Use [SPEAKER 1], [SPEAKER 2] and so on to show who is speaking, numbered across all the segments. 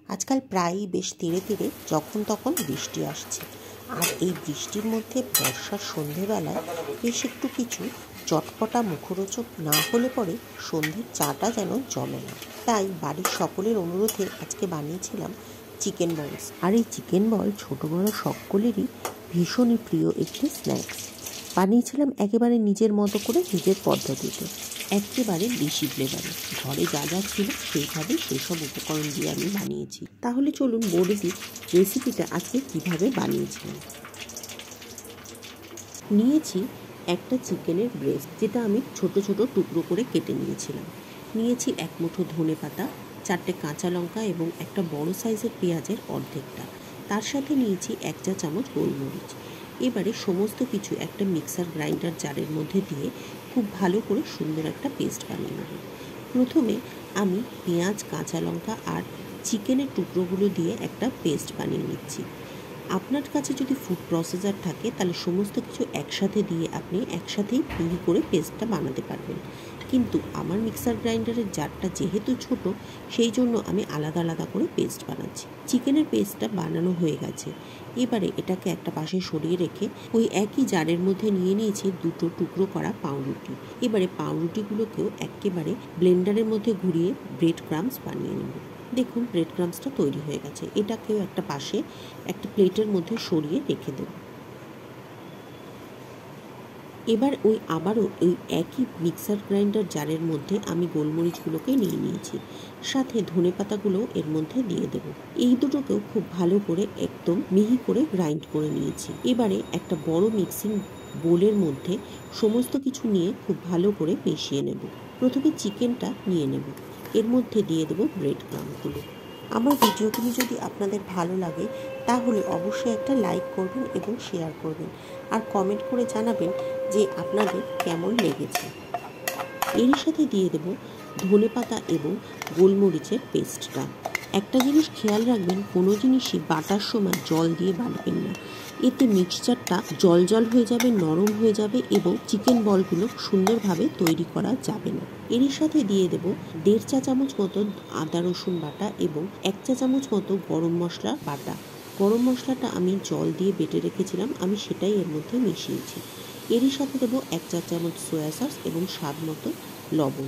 [SPEAKER 1] আজকাল প্রায়ই বেশ ধীরে ধীরে যখন তখন বৃষ্টি আসছে, আর এই বৃষ্টির মধ্যে বর্ষার সন্ধেবেলায় বেশ একটু কিছু চটপটা মুখরোচক না হলে পরে সন্ধ্যের চাটা যেন জমে না। তাই বাড়ির সকলের অনুরোধে আজকে বানিয়েছিলাম চিকেন বলস। আর এই চিকেন বল ছোট বড় সকলেরই ভীষণই প্রিয় একটি স্ন্যাক্স। বানিয়েছিলাম একেবারে নিজের মতো করে, নিজের পদ্ধতিতে, একেবারে দেশি ফ্লেভারে। ঘরে যা যা ছিল সেইভাবে সেসব উপকরণ দিয়ে আমি বানিয়েছি। তাহলে চলুন বলে দিই রেসিপিটা আজকে কিভাবে বানিয়েছিলাম। নিয়েছি একটা চিকেনের ব্রেস্ট, যেটা আমি ছোট ছোট টুকরো করে কেটে নিয়েছিলাম। নিয়েছি এক মুঠো ধনে পাতা, 4টে কাঁচা লঙ্কা এবং একটা বড় সাইজের পেঁয়াজের অর্ধেকটা। তার সাথে নিয়েছি 1 চা চামচ গোলমরিচ। এবারে সমস্ত কিছু একটা মিক্সার গ্রাইন্ডার জারের মধ্যে দিয়ে খুব ভালো করে সুন্দর একটা পেস্ট বানিয়ে নেব। প্রথমে আমি পেঁয়াজ, কাঁচা লঙ্কা আর চিকেনের টুকরোগুলো দিয়ে একটা পেস্ট বানিয়ে নিচ্ছি। আপনার কাছে যদি ফুড প্রসেসর থাকে তাহলে সমস্ত কিছু একসাথে দিয়ে আপনি একসাথেই মিহি করে পেস্টটা বানাতে পারবেন, কিন্তু আমার মিক্সার গ্রাইন্ডারের জারটা যেহেতু ছোট, সেই জন্য আমি আলাদা আলাদা করে পেস্ট বানাচ্ছি। চিকেনের পেস্টটা বানানো হয়ে গেছে। এবারে এটাকে একটা পাশে সরিয়ে রেখে ওই একই জারের মধ্যে নিয়ে নিয়েছি 2টো টুকরো করা পাউরুটি। এবারে পাউরুটিগুলোকেও একেবারে ব্লেন্ডারের মধ্যে ঘুরিয়ে ব্রেড ক্রাম্বস বানিয়ে নেব। দেখুন ব্রেড ক্রাম্বসটা তৈরি হয়ে গেছে। এটাকেও একটা পাশে একটা প্লেটের মধ্যে সরিয়ে রেখে দেব। এবার আবারও ওই একই মিক্সার গ্রাইন্ডার জারের মধ্যে আমি গোলমরিচগুলোকে নিয়ে নিয়েছি, সাথে ধনে পাতাগুলো এর মধ্যে দিয়ে দেব। এই দুটোকেও খুব ভালো করে একদম মিহি করে গ্রাইন্ড করে নিয়েছি। এবারে একটা বড় মিক্সিং বোলের মধ্যে সমস্ত কিছু নিয়ে খুব ভালো করে মিশিয়ে নেব। প্রথমে চিকেনটা নিয়ে নেব, এর মধ্যে দিয়ে দেব ব্রেড ক্রাম্বগুলো। আমার ভিডিওগুলি যদি আপনাদের ভালো লাগে তাহলে অবশ্যই একটা লাইক করবেন এবং শেয়ার করবেন, আর কমেন্ট করে জানাবেন যে আপনাদের কেমন লেগেছে। এরই সাথে দিয়ে দেব ধনে পাতা এবং গোলমরিচের পেস্টটা। একটা জিনিস খেয়াল রাখবেন, কোনো জিনিসই বাটার সময় জল দিয়ে বাটবেন না, এতে মিক্সচারটা জল জল হয়ে যাবে, নরম হয়ে যাবে এবং চিকেন বলগুলো সুন্দরভাবে তৈরি করা যাবে না। এরই সাথে দিয়ে দেব 1.5 চা চামচ মতো আদা রসুন বাটা এবং 1 চা চামচ মতো গরম মশলা বাটা। গরম মশলাটা আমি জল দিয়ে বেটে রেখেছিলাম, আমি সেটাই এর মধ্যে মিশিয়েছি। এরই সাথে দেবো 1 চা চামচ সয়া সস এবং স্বাদ মতো লবণ।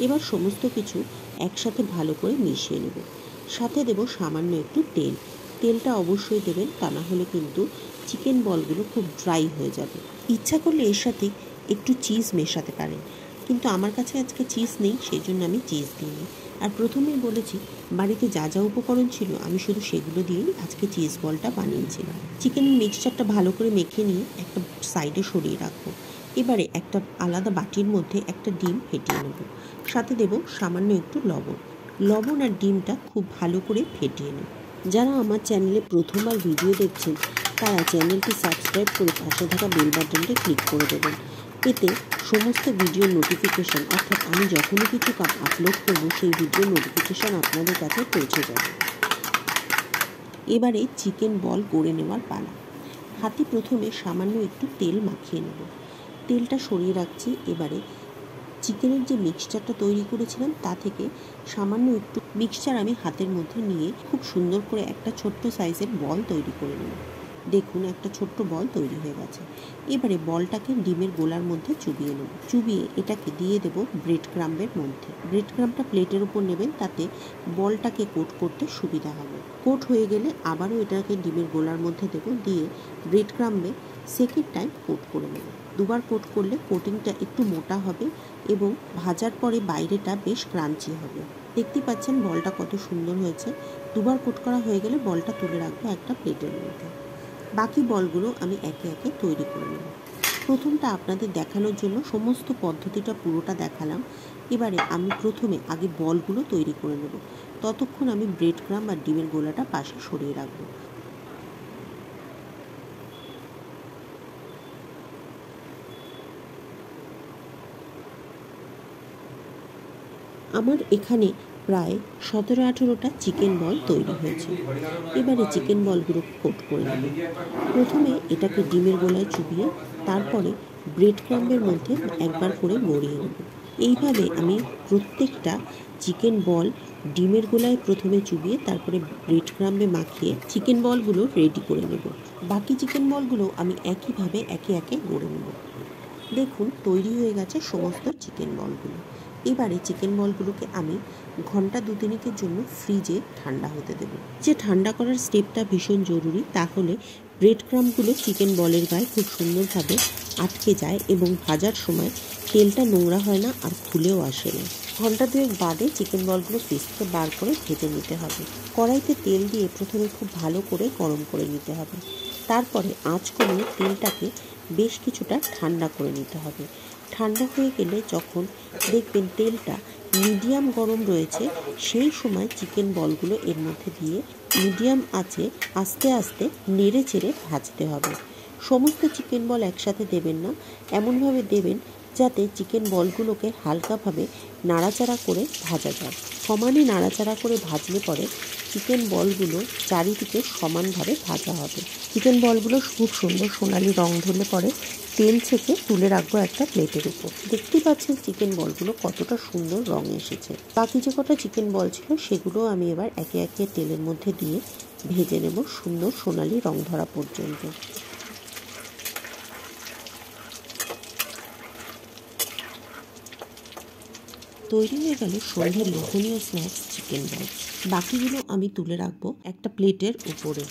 [SPEAKER 1] এবার সমস্ত কিছু একসাথে ভালো করে মিশিয়ে নেব। সাথে দেব সামান্য একটু তেল। তেলটা অবশ্যই দেবেন, তা না হলে কিন্তু চিকেন বলগুলো খুব ড্রাই হয়ে যাবে। ইচ্ছা করলে এর সাথে একটু চিজ মেশাতে পারেন, কিন্তু আমার কাছে আজকে চিজ নেই, সেই জন্য আমি চিজ দিইনি। আর প্রথমেই বলেছি বাড়িতে যা যা উপকরণ ছিল আমি শুধু সেগুলো দিয়েই আজকে চিজ বলটা বানিয়েছিলাম। চিকেনের মিক্সচারটা ভালো করে মেখে নিয়ে একটা সাইডে সরিয়ে রাখবো। এবারে একটা আলাদা বাটির মধ্যে একটা ডিম ফেটিয়ে নেব, সাথে দেব সামান্য একটু লবণ আর ডিমটা খুব ভালো করে ফেটিয়ে নেব। যারা আমার চ্যানেলে প্রথমবার ভিডিও দেখছেন তারা চ্যানেলটি সাবস্ক্রাইব করে পাশে থাকা বেল বাটনটা ক্লিক করে দেবেন। এতে সমস্ত ভিডিও নোটিফিকেশান, অর্থাৎ আমি যখনই কিছু আপলোড করব সেই ভিডিও নোটিফিকেশান আপনাদের কাছে পৌঁছে যাবে। এবারে চিকেন বল গড়ে নেওয়ার পালা। হাতে প্রথমে সামান্য একটু তেল মাখিয়ে নেব, তেলটা সরিয়ে রাখছি। এবারে চিকেনের যে মিক্সচারটা তৈরি করেছিলাম তা থেকে সামান্য একটু মিক্সচার আমি হাতের মধ্যে নিয়ে খুব সুন্দর করে একটা ছোট্ট সাইজের বল তৈরি করে নেব। দেখুন একটা ছোট্ট বল তৈরি হয়ে গেছে। এবারে বলটাকে ডিমের গোলার মধ্যে চুবিয়ে নেব। চুবিয়ে এটাকে দিয়ে দেব ব্রেড ক্রাম্বের মধ্যে। ব্রেড ক্রাম্বটা প্লেটের উপর নেবেন, তাতে বলটাকে কোট করতে সুবিধা হবে। কোট হয়ে গেলে আবারও এটাকে ডিমের গোলার মধ্যে দেব, দিয়ে ব্রেড ক্রাম্বে সেকেন্ড টাইম কোট করে নেব। দুবার কোট করলে কোটিংটা একটু মোটা হবে এবং ভাজার পরে বাইরেটা বেশ ক্রাঞ্চি হবে। দেখতে পাচ্ছেন বলটা কত সুন্দর হয়েছে। দুবার কোট করা হয়ে গেলে বলটা তুলে রাখবো একটা প্লেটের মধ্যে। বাকি বলগুলো আমি একে একে তৈরি করে নেব। প্রথমটা আপনাদের দেখানোর জন্য সমস্ত পদ্ধতিটা পুরোটা দেখালাম। এবারে আমি প্রথমে আগে বলগুলো তৈরি করে নেব, ততক্ষণ আমি ব্রেড ক্রাম্ব আর ডিমের গোলাটা পাশে সরিয়ে রাখবো। আমার এখানে প্রায় 17-18টা চিকেন বল তৈরি হয়েছে। এবারে চিকেন বলগুলো কোট করে নেব। প্রথমে এটাকে ডিমের গোলায় চুবিয়ে তারপরে ব্রেড ক্রাম্বের মধ্যে একবার করে গড়িয়ে নেব। এইভাবে আমি প্রত্যেকটা চিকেন বল ডিমের গোলায় প্রথমে চুবিয়ে তারপরে ব্রেড ক্রাম্বে মাখিয়ে চিকেন বলগুলো রেডি করে নেব। বাকি চিকেন বলগুলো আমি একইভাবে একে একে গড়ে নেব। দেখুন তৈরি হয়ে গেছে সমস্ত চিকেন বলগুলো। এবারে চিকেন বলগুলোকে আমি ঘন্টা 2-3 জন্য ফ্রিজে ঠান্ডা হতে দেব। যে ঠান্ডা করার স্টেপটা ভীষণ জরুরি, তাহলে ব্রেড ক্রাম্বগুলো চিকেন বলের গায়ে খুব সুন্দরভাবে আটকে যায় এবং ভাজার সময় তেলটা নোংরা হয় না আর খুলেও আসে না। ঘন্টা 2 বাদে চিকেন বলগুলো ফ্রিজ থেকে বার করে ভেজে নিতে হবে। কড়াইতে তেল দিয়ে প্রথমে খুব ভালো করে গরম করে নিতে হবে। তারপরে আঁচ কমিয়ে তেলটাকে বেশ কিছুটা ঠান্ডা করে নিতে হবে। ঠান্ডা হয়ে গেলে যখন দেখবেন তেলটা মিডিয়াম গরম রয়েছে, সেই সময় চিকেন বলগুলো এর মধ্যে দিয়ে মিডিয়াম আঁচে আস্তে আস্তে নেড়ে চেড়ে ভাজতে হবে। সমস্ত চিকেন বল একসাথে দেবেন না, এমনভাবে দেবেন যাতে চিকেন বলগুলোকে হালকাভাবে নাড়াচাড়া করে ভাজা যায়। সমানে নাড়াচাড়া করে ভাজলে পরে চিকেন বলগুলো চারিদিকে সমানভাবে ভাজা হবে। চিকেন বলগুলো খুব সুন্দর সোনালি রং ধরলে পরে তেল ছেঁকে তুলে রাখবো একটা প্লেটের উপর। দেখতেই পাচ্ছেন চিকেন বলগুলো কতটা সুন্দর রং এসেছে। বাকি যে কটা চিকেন বল ছিল সেগুলো আমি এবার একে একে তেলের মধ্যে দিয়ে ভেজে নেব সুন্দর সোনালি রং ধরা পর্যন্ত। তৈরি হয়ে গেল সন্ধ্যের লোভনীয় স্ন্যাক্স চিকেন বল। বাকিগুলো আমি তুলে রাখবো একটা প্লেটের উপরে।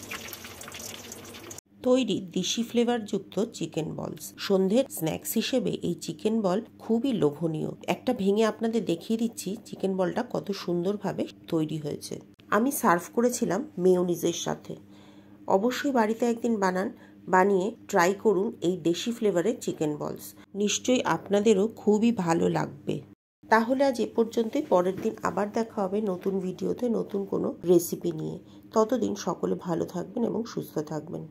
[SPEAKER 1] তৈরি দেশি ফ্লেভারযুক্ত চিকেন বলস। সন্ধ্যের স্ন্যাক্স হিসেবে এই চিকেন বল খুবই লোভনীয়। একটা ভেঙে আপনাদের দেখিয়ে দিচ্ছি চিকেন বলটা কত সুন্দরভাবে তৈরি হয়েছে। আমি সার্ভ করেছিলাম মেয়োনিজের সাথে। অবশ্যই বাড়িতে একদিন বানিয়ে ট্রাই করুন এই দেশি ফ্লেভারের চিকেন বলস। নিশ্চয়ই আপনাদেরও খুবই ভালো লাগবে। তাহলে আজ এ পর্যন্তই। পরের দিন আবার দেখা হবে নতুন ভিডিওতে নতুন কোনো রেসিপি নিয়ে। ততদিন সকলে ভালো থাকবেন এবং সুস্থ থাকবেন।